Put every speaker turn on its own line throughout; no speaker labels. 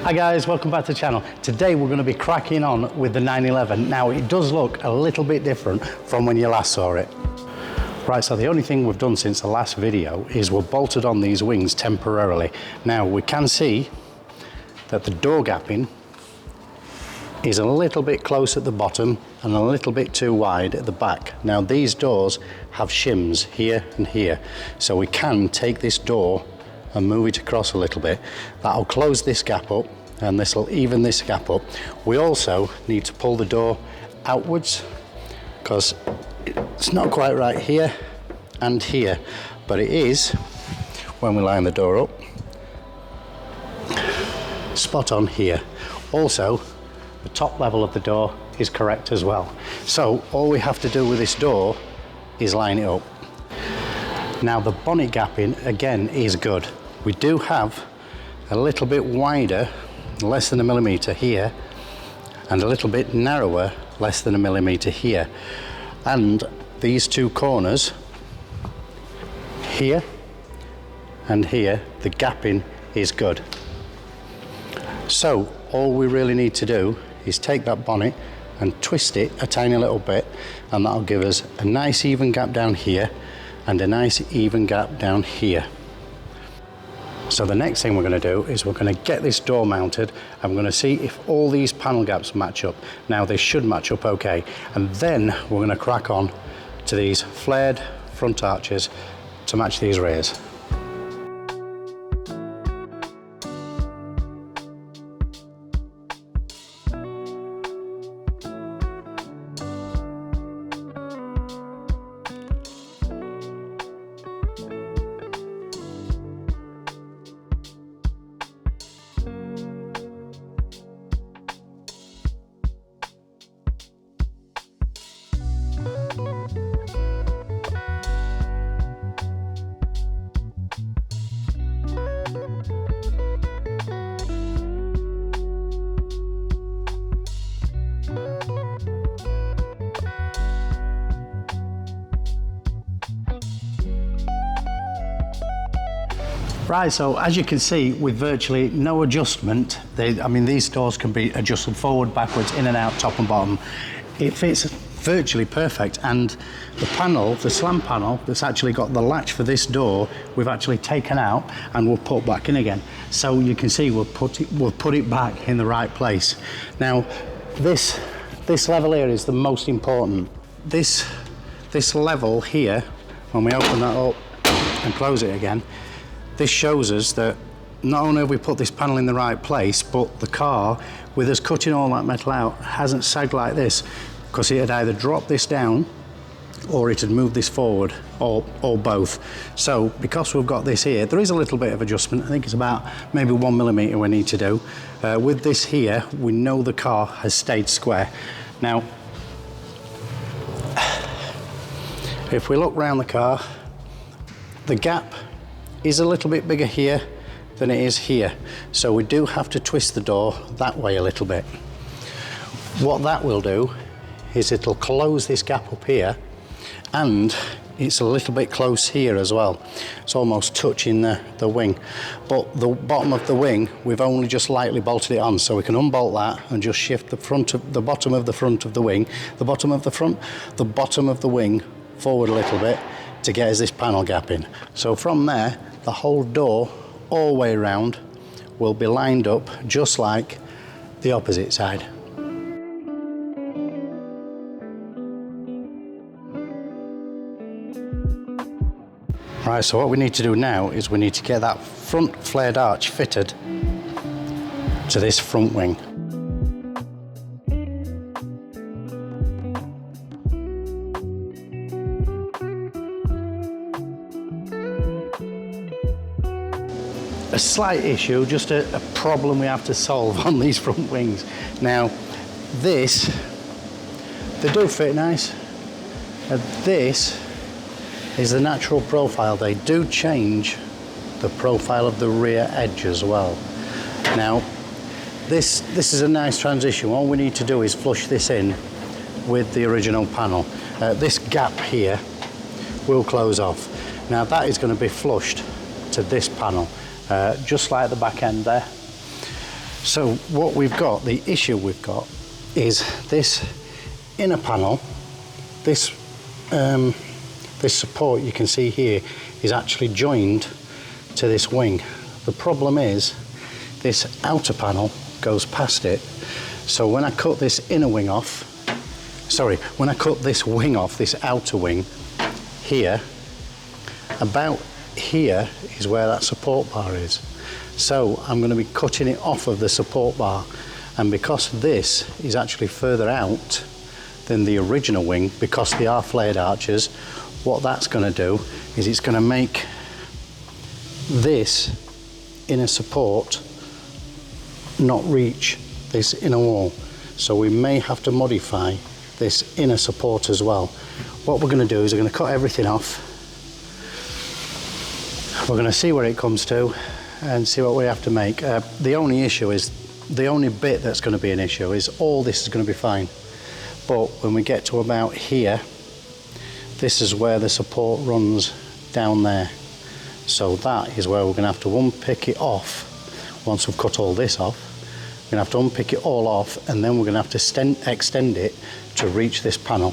Hi guys, welcome back to the channel. Today we're going to be cracking on with the 911. Now it does look a little bit different from when you last saw it. Right, so the only thing we've done since the last video is we've bolted on these wings temporarily. Now we can see that the door gapping is a little bit close at the bottom and a little bit too wide at the back. Now these doors have shims here and here, so we can take this door and move it across a little bit. That'll close this gap up and this will even this gap up. We also need to pull the door outwards because it's not quite right here and here, but it is when we line the door up spot on here. Also, the top level of the door is correct as well. So all we have to do with this door is line it up. Now the bonnet gapping again is good. We do have a little bit wider, less than a millimetre here, and a little bit narrower, less than a millimetre here. And these two corners, here and here, the gapping is good. So all we really need to do is take that bonnet and twist it a tiny little bit, and that'll give us a nice even gap down here and a nice even gap down here. So the next thing we're going to do is we're going to get this door mounted and we're going to see if all these panel gaps match up. Now they should match up okay, and then we're going to crack on to these flared front arches to match these rears. Right, so as you can see, with virtually no adjustment, these doors can be adjusted forward, backwards, in and out, top and bottom. It fits virtually perfect, and the panel, the slam panel that's actually got the latch for this door, we've actually taken out and we'll put back in again. So you can see we'll put it back in the right place. Now, this level here is the most important. This level here, when we open that up and close it again, this shows us that not only have we put this panel in the right place, but the car, with us cutting all that metal out, hasn't sagged like this, because it had either dropped this down or it had moved this forward, or both. So because we've got this here, there is a little bit of adjustment. I think it's about maybe 1 millimetre we need to do. With this here, we know the car has stayed square. Now, if we look round the car, the gap is a little bit bigger here than it is here, so we do have to twist the door that way a little bit. What that will do is it'll close this gap up here, and it's a little bit close here as well. It's almost touching the wing, but the bottom of the wing we've only just lightly bolted it on, so we can unbolt that and just shift the bottom of the front of the wing, the bottom of the wing forward a little bit to get us this panel gap in. So from there, the whole door all the way around will be lined up just like the opposite side. Right, so what we need to do now is we need to get that front flared arch fitted to this front wing. A slight issue, just a problem we have to solve on these front wings. Now, they do fit nice. This is the natural profile. They do change the profile of the rear edge as well. Now, this is a nice transition. All we need to do is flush this in with the original panel. This gap here will close off. Now that is going to be flushed to this panel, just like the back end there. So what we've got, the issue we've got, is this inner panel, this support you can see here is actually joined to this wing. The problem is this outer panel goes past it. So when I cut this inner wing off, when I cut this wing off, this outer wing here, about here is where that support bar is. So I'm going to be cutting it off of the support bar, and because this is actually further out than the original wing, because they are flared arches, what that's going to do is it's going to make this inner support not reach this inner wall. So we may have to modify this inner support as well. What we're going to do is we're going to cut everything off. We're going to see where it comes to and see what we have to make. The only issue is, the only bit that's going to be an issue is all this is going to be fine. But when we get to about here, this is where the support runs down there. So that is where we're going to have to unpick it off. Once we've cut all this off, we're going to have to unpick it all off, and then we're going to have to extend it to reach this panel.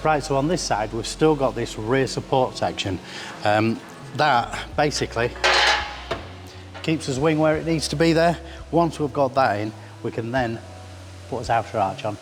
Right, so on this side, we've still got this rear support section. That basically keeps his wing where it needs to be there. Once we've got that in, we can then put his outer arch on.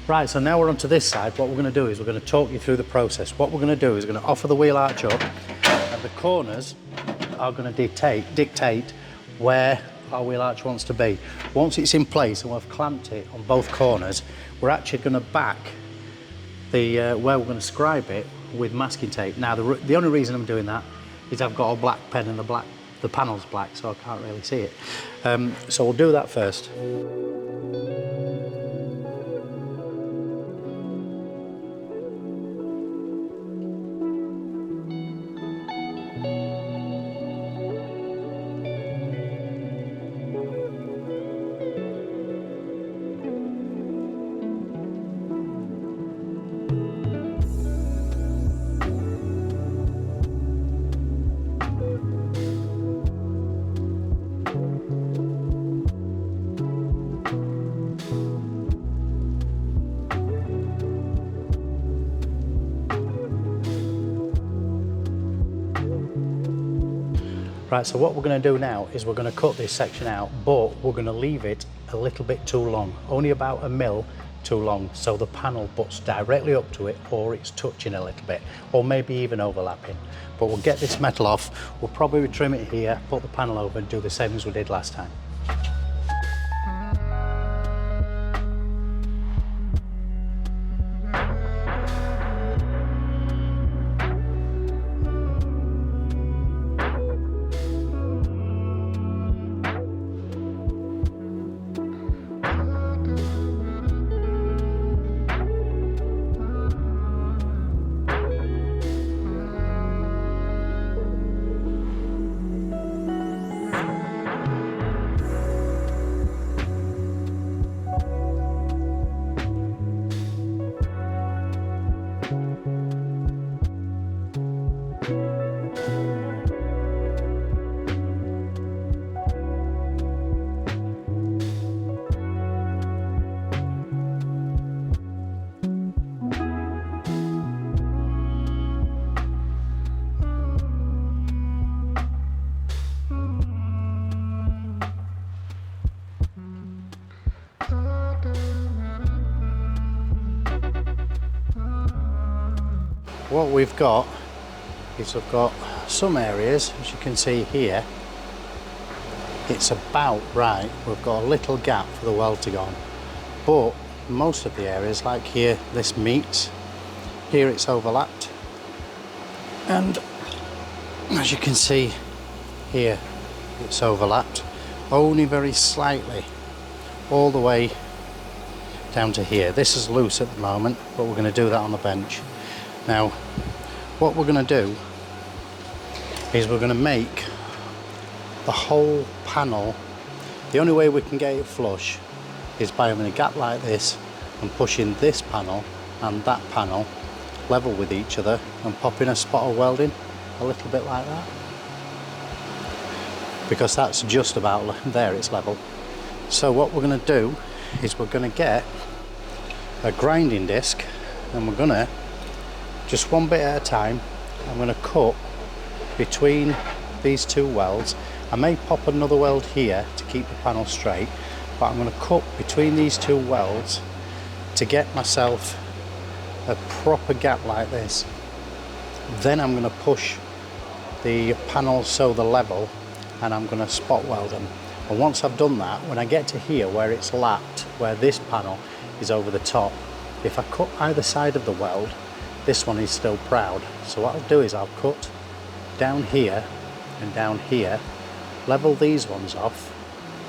Right, so now we're onto this side. What we're going to do is we're going to talk you through the process. What we're going to do is we're going to offer the wheel arch up, and the corners are going to dictate where our wheel arch wants to be. Once it's in place and we've clamped it on both corners, we're actually going to back the where we're going to scribe it with masking tape. Now, the only reason I'm doing that is I've got a black pen and the panel's black, so I can't really see it. So we'll do that first. Right, so what we're going to do now is we're going to cut this section out, but we're going to leave it a little bit too long, only about 1 mil too long, so the panel butts directly up to it, or it's touching a little bit, or maybe even overlapping. But we'll get this metal off, we'll probably trim it here, put the panel over and do the same as we did last time. What we've got is we've got some areas, as you can see here, it's about right. We've got a little gap for the weld to go on, but most of the areas, like here, this meets, here it's overlapped, and as you can see here, it's overlapped only very slightly all the way down to here. This is loose at the moment, but we're going to do that on the bench. Now what we're going to do is we're going to make the whole panel, the only way we can get it flush is by having a gap like this and pushing this panel and that panel level with each other and popping a spot of welding a little bit like that, because that's just about there, it's level. So what we're going to do is we're going to get a grinding disc and we're going to, just one bit at a time, I'm going to cut between these two welds. I may pop another weld here to keep the panel straight, but I'm going to cut between these two welds to get myself a proper gap like this. Then I'm going to push the panels so they're level, and I'm going to spot weld them. And once I've done that, when I get to here where it's lapped, where this panel is over the top, if I cut either side of the weld, this one is still proud. So what I'll do is I'll cut down here and down here, level these ones off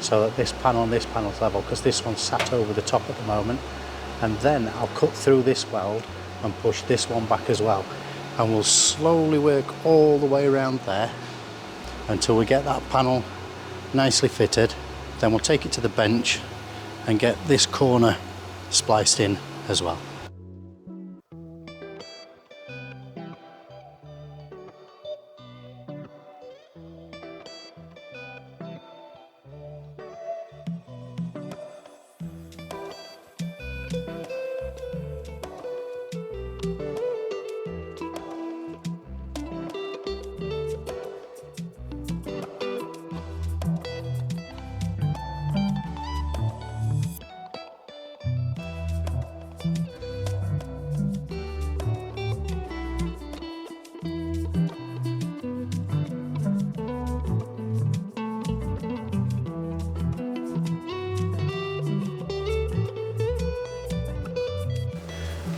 so that this panel and this panel's level, because this one's sat over the top at the moment, and then I'll cut through this weld and push this one back as well, and we'll slowly work all the way around there until we get that panel nicely fitted. Then we'll take it to the bench and get this corner spliced in as well.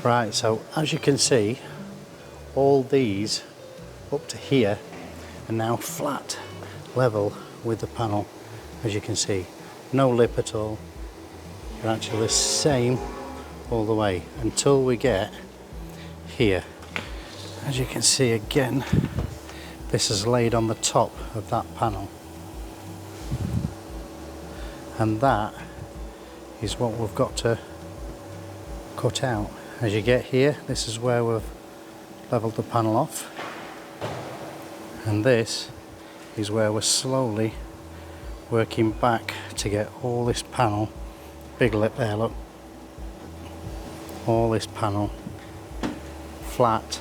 Right, so as you can see, all these up to here are now flat, level with the panel. As you can see, no lip at all. They're actually the same all the way until we get here. As you can see again, this is laid on the top of that panel, and that is what we've got to cut out. As you get here, this is where we've leveled the panel off, and this is where we're slowly working back to get all this panel, big lip there, look, all this panel flat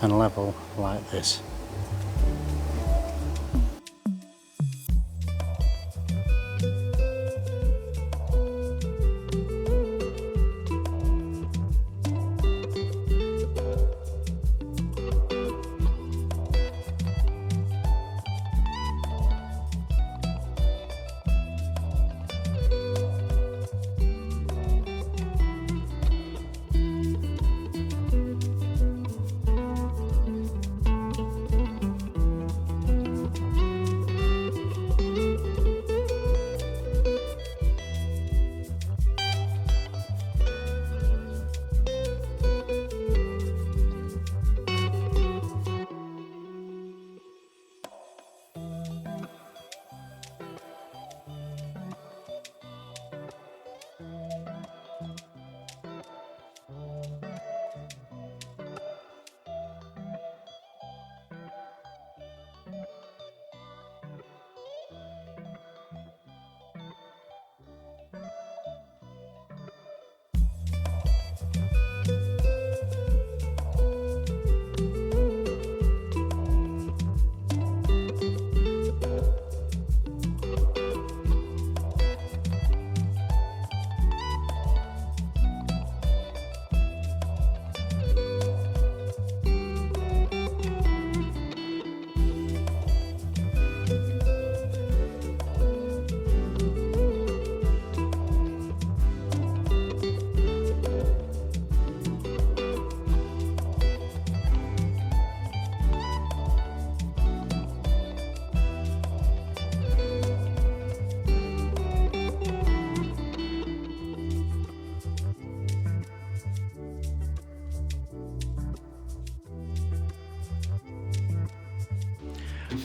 and level like this.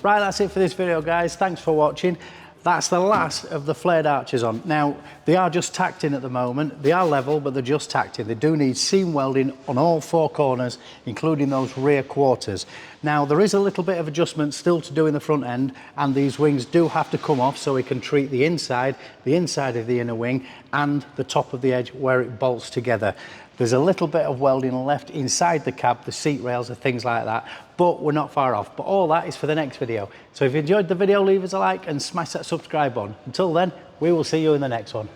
Right, that's it for this video, guys. Thanks for watching. That's the last of the flared arches on. Now, they are just tacked in at the moment. They are level, but they're just tacked in. They do need seam welding on all four corners, including those rear quarters. Now, there is a little bit of adjustment still to do in the front end, and these wings do have to come off so we can treat the inside of the inner wing, and the top of the edge where it bolts together. There's a little bit of welding left inside the cab, the seat rails and things like that, but we're not far off. But all that is for the next video. So if you enjoyed the video, leave us a like and smash that subscribe button. Until then, we will see you in the next one.